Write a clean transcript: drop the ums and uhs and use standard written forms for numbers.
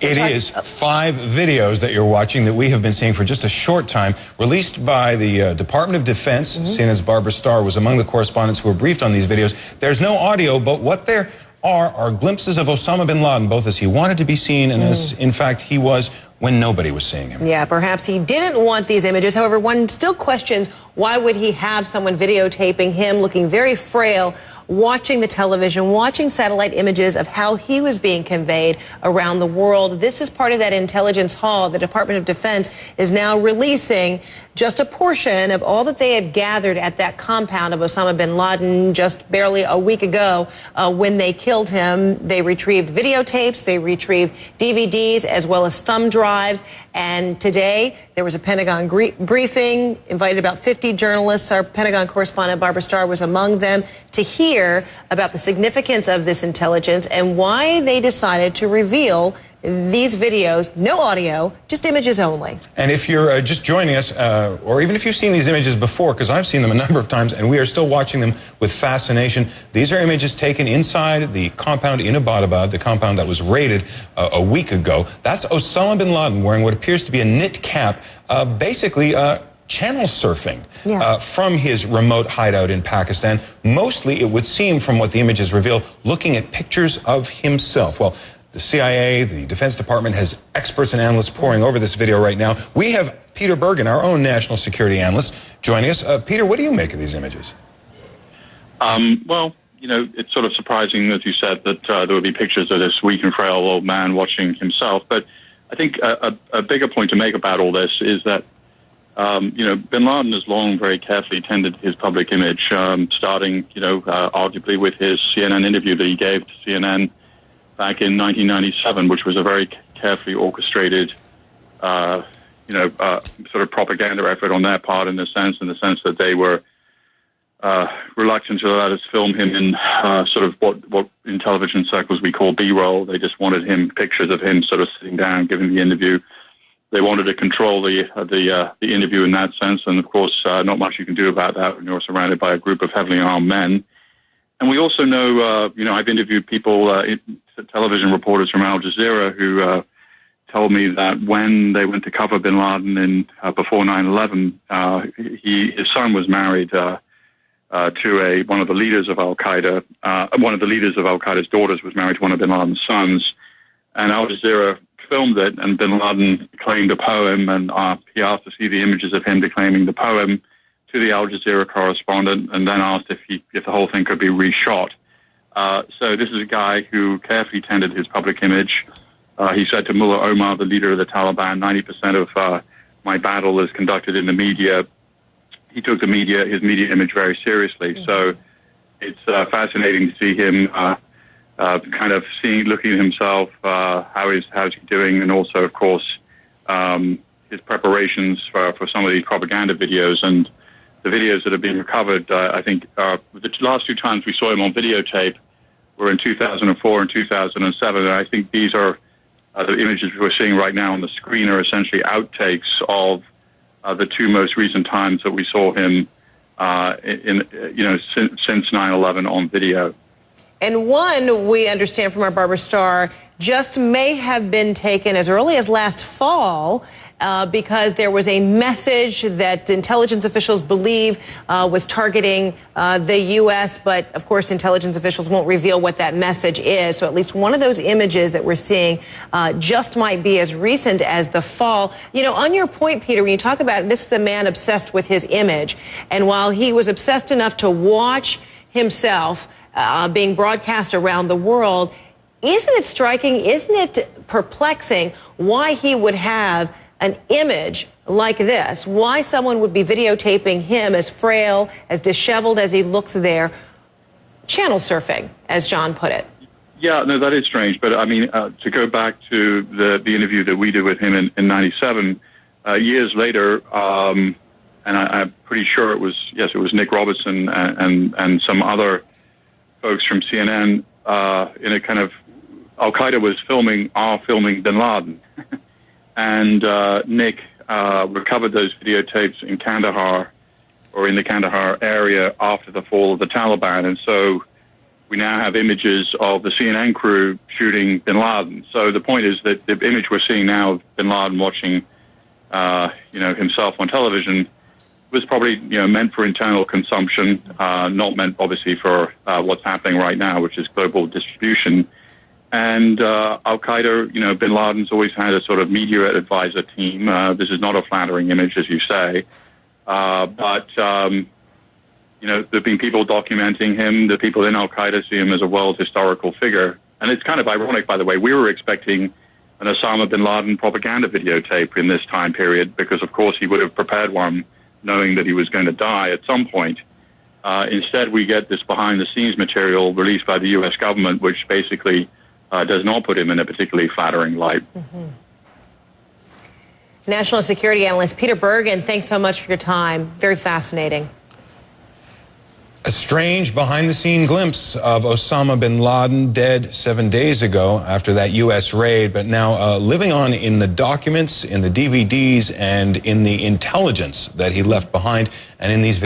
It is 5 videos that you're watching that we have been seeing for just a short time, released by the Department of Defense. CNN's Barbara Starr was among the correspondents who were briefed on these videos. There's no audio, but what there are glimpses of Osama bin Laden, both as he wanted to be seen and as, in fact, he was when nobody was seeing him. Yeah, perhaps he didn't want these images. However, one still questions, why would he have someone videotaping him looking very frail, watching the television, watching satellite images of how he was being conveyed around the world. This is part of that intelligence haul. The Department of Defense is now releasing just a portion of all that they had gathered at that compound of Osama bin Laden just barely a week ago when they killed him. They retrieved videotapes, they retrieved DVDs, as well as thumb drives. And today, there was a Pentagon briefing, invited about 50 journalists. Our Pentagon correspondent, Barbara Starr, was among them to hear about the significance of this intelligence and why they decided to reveal these videos, no audio, just images only. And if you're just joining us, or even if you've seen these images before, because I've seen them a number of times, and we are still watching them with fascination, these are images taken inside the compound in Abbottabad, the compound that was raided a week ago. That's Osama bin Laden wearing what appears to be a knit cap, basically channel surfing from his remote hideout in Pakistan. Mostly, it would seem, from what the images reveal, looking at pictures of himself. Well, the CIA, the Defense Department has experts and analysts poring over this video right now. We have Peter Bergen, our own national security analyst, joining us. Peter, what do you make of these images? Well, you know, it's sort of surprising, as you said, that there would be pictures of this weak and frail old man watching himself. But I think a bigger point to make about all this is that, you know, bin Laden has long very carefully tended his public image, starting, you know, arguably with his CNN interview that he gave to CNN back in 1997, which was a very carefully orchestrated, you know, sort of propaganda effort on their part, in the sense that they were reluctant to let us film him in sort of what in television circles we call B-roll. They just wanted pictures of him sort of sitting down, giving the interview. They wanted to control the interview in that sense, and of course, not much you can do about that when you're surrounded by a group of heavily armed men. And we also know, you know, I've interviewed people, television reporters from Al Jazeera, who told me that when they went to cover bin Laden before 9/11, his son was married to one of the leaders of Al Qaeda. One of the leaders of Al Qaeda's daughters was married to one of bin Laden's sons, and Al Jazeera filmed it. And bin Laden declaimed a poem, and he asked to see the images of him declaiming the poem to the Al Jazeera correspondent, and then asked if the whole thing could be reshot. So this is a guy who carefully tended his public image. He said to Mullah Omar, the leader of the Taliban, 90% of my battle is conducted in the media. He took his media image very seriously. So it's fascinating to see him kind of looking at himself, how's he doing, and also, of course, his preparations for some of these propaganda videos. And the videos that have been recovered, I think, the last 2 times we saw him on videotape were in 2004 and 2007. And I think these are the images we're seeing right now on the screen are essentially outtakes of the 2 most recent times that we saw him since 9/11 on video. And one, we understand from our Barbara Starr, just may have been taken as early as last fall because there was a message that intelligence officials believe was targeting the U.S., but of course intelligence officials won't reveal what that message is. So at least one of those images that we're seeing just might be as recent as the fall. You know, on your point, Peter, when you talk about this is a man obsessed with his image, and while he was obsessed enough to watch himself being broadcast around the world, isn't it striking, isn't it perplexing why he would have an image like this, why someone would be videotaping him as frail, as disheveled as he looks there, channel surfing, as John put it? Yeah, no, that is strange. But I mean, to go back to the interview that we did with him in 97, years later, and I'm pretty sure it was Nick Robertson and some other folks from CNN in a kind of, Al Qaeda was filming bin Laden. And Nick recovered those videotapes in Kandahar, or in the Kandahar area, after the fall of the Taliban. And so we now have images of the CNN crew shooting bin Laden. So the point is that the image we're seeing now of bin Laden watching, himself on television was probably, meant for internal consumption, not meant obviously for what's happening right now, which is global distribution. And Al-Qaeda, bin Laden's always had a sort of media advisor team. This is not a flattering image, as you say. But there have been people documenting him. The people in Al-Qaeda see him as a world historical figure. And it's kind of ironic, by the way. We were expecting an Osama bin Laden propaganda videotape in this time period because, of course, he would have prepared one knowing that he was going to die at some point. Instead, we get this behind-the-scenes material released by the U.S. government, which basically does not put him in a particularly flattering light. Mm-hmm. National security analyst Peter Bergen, thanks so much for your time. Very fascinating. A strange behind-the-scene glimpse of Osama bin Laden, dead 7 days ago after that U.S. raid, but now living on in the documents, in the DVDs, and in the intelligence that he left behind, and in these